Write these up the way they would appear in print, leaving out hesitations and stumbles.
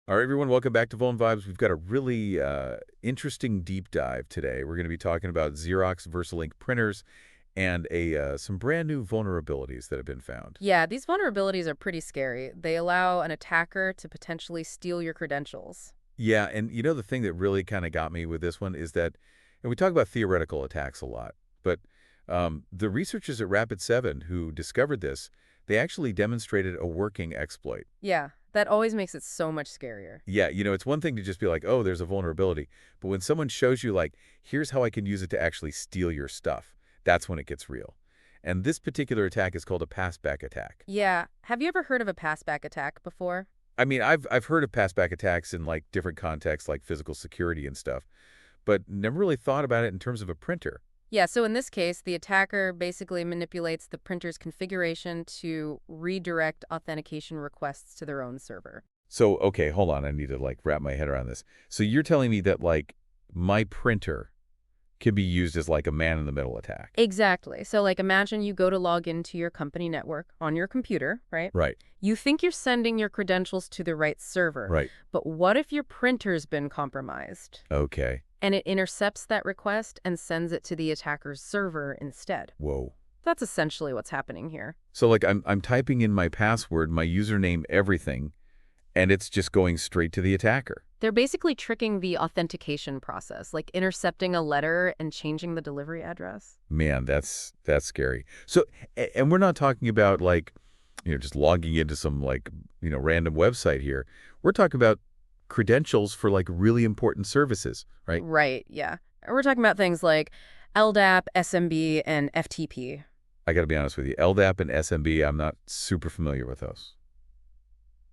All right, everyone, welcome back to Vuln Vibes. We've got a really interesting deep dive today. We're going to be talking about Xerox Versalink printers and some brand new vulnerabilities that have been found. Yeah, these vulnerabilities are pretty scary. They allow an attacker to potentially steal your credentials. Yeah, and you know the thing that really kind of got me with this one is that, and we talk about theoretical attacks a lot, but the researchers at Rapid7 who discovered this, they actually demonstrated a working exploit. Yeah, that always makes it so much scarier. Yeah, it's one thing to just be like, oh, there's a vulnerability. But when someone shows you, like, here's how I can use it to actually steal your stuff, that's when it gets real. And this particular attack is called a passback attack. Yeah, have you ever heard of a passback attack before? I mean, I've heard of passback attacks in, like, different contexts, like physical security and stuff, but never really thought about it in terms of a printer. Yeah, so in this case, the attacker basically manipulates the printer's configuration to redirect authentication requests to their own server. So, okay, hold on. I need to, like, wrap my head around this. So you're telling me that, like, my printer can be used as, like, a man-in-the-middle attack? Exactly. So like imagine you go to log into your company network on your computer, right? Right, You think you're sending your credentials to the right server, right. but what if your printer's been compromised? Okay. And it intercepts that request and sends it to the attacker's server instead. Whoa. That's essentially what's happening here. So, like, I'm typing in my password, my username, everything, and it's just going straight to the attacker. They're basically tricking the authentication process, like intercepting a letter and changing the delivery address. Man, that's scary. So, and we're not talking about, like, just logging into some, like, random website here. We're talking about credentials for, like, really important services, right? Right, yeah. We're talking about things like LDAP, SMB, and FTP. I got to be honest with you. LDAP and SMB, I'm not super familiar with those.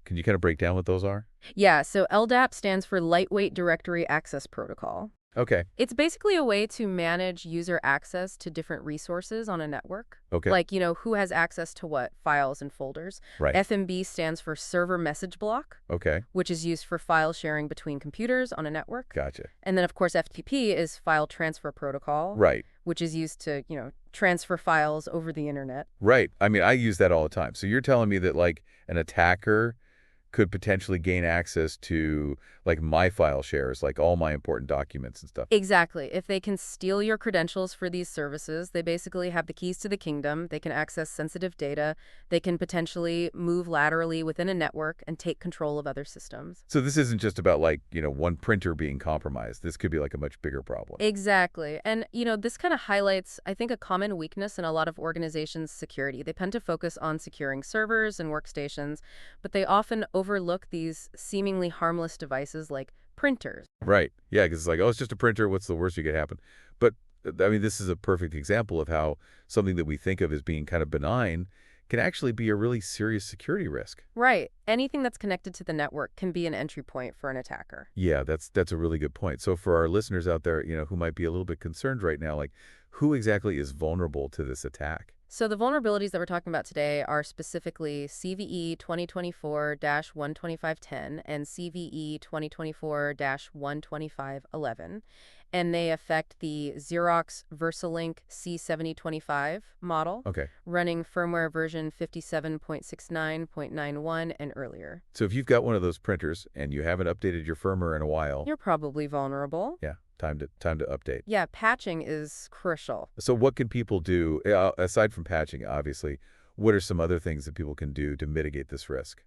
Can you kind of break down what those are? Yeah, so LDAP stands for Lightweight Directory Access Protocol. Okay. It's basically a way to manage user access to different resources on a network. Okay. Like, who has access to what files and folders. Right. FMB stands for Server Message Block, Okay. which is used for file sharing between computers on a network. Gotcha. And then, of course, FTP is File Transfer Protocol, Right. which is used to, transfer files over the internet. Right. I mean, I use that all the time. So you're telling me that, like, an attacker could potentially gain access to, like, my file shares, like all my important documents and stuff. Exactly. If they can steal your credentials for these services, they basically have the keys to the kingdom. They can access sensitive data. They can potentially move laterally within a network and take control of other systems. So this isn't just about, like, one printer being compromised. This could be, like, a much bigger problem. Exactly. And, this kind of highlights, I think, a common weakness in a lot of organizations' security. They tend to focus on securing servers and workstations, but they often overlook these seemingly harmless devices like printers. Right. Yeah, because it's like, oh, it's just a printer. What's the worst that could happen? But, I mean, this is a perfect example of how something that we think of as being kind of benign can actually be a really serious security risk. Right. Anything that's connected to the network can be an entry point for an attacker. Yeah, that's a really good point. So for our listeners out there, who might be a little bit concerned right now, like, who exactly is vulnerable to this attack? So the vulnerabilities that we're talking about today are specifically CVE-2024-12510 and CVE-2024-12511, and they affect the Xerox Versalink C7025 model, Okay. running firmware version 57.69.91 and earlier. So if you've got one of those printers and you haven't updated your firmware in a while, You're probably vulnerable. yeah, time to update. Yeah, patching is crucial. So what can people do, aside from patching, obviously, what are some other things that people can do to mitigate this risk?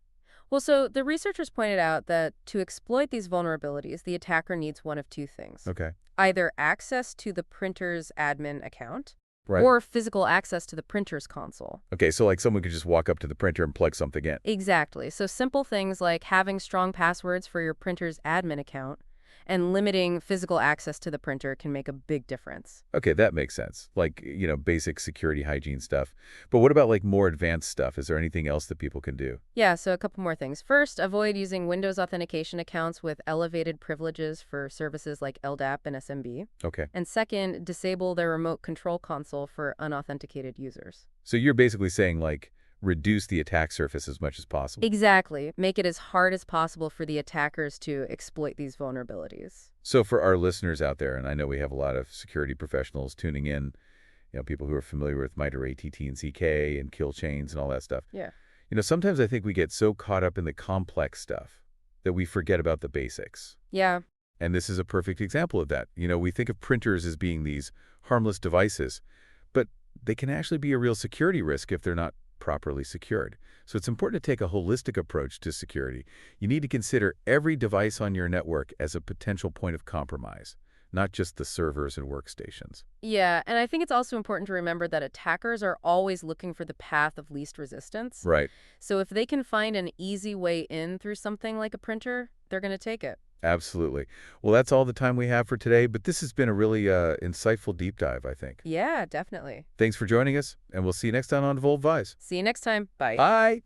Well, so the researchers pointed out that to exploit these vulnerabilities, the attacker needs one of two things. Okay. Either access to the printer's admin account Right. or physical access to the printer's console. Okay, so, like, someone could just walk up to the printer and plug something in. Exactly. So simple things like having strong passwords for your printer's admin account and limiting physical access to the printer can make a big difference. Okay, that makes sense. Like, basic security hygiene stuff. But what about, like, more advanced stuff? Is there anything else that people can do? Yeah, so a couple more things. First, avoid using Windows authentication accounts with elevated privileges for services like LDAP and SMB. Okay. And second, disable their remote control console for unauthenticated users. So you're basically saying, like, reduce the attack surface as much as possible. Exactly. Make it as hard as possible for the attackers to exploit these vulnerabilities. So for our listeners out there, and I know we have a lot of security professionals tuning in, people who are familiar with MITRE ATT and CK and kill chains and all that stuff. Yeah. Sometimes I think we get so caught up in the complex stuff, that we forget about the basics. Yeah. And this is a perfect example of that. We think of printers as being these harmless devices, but they can actually be a real security risk if they're not properly secured. So it's important to take a holistic approach to security. You need to consider every device on your network as a potential point of compromise, not just the servers and workstations. Yeah, and I think it's also important to remember that attackers are always looking for the path of least resistance. Right. So if they can find an easy way in through something like a printer, they're going to take it. Absolutely. Well, that's all the time we have for today, but this has been a really insightful deep dive, I think. Yeah, definitely. Thanks for joining us, and we'll see you next time on Volt Vise. See you next time. Bye. Bye!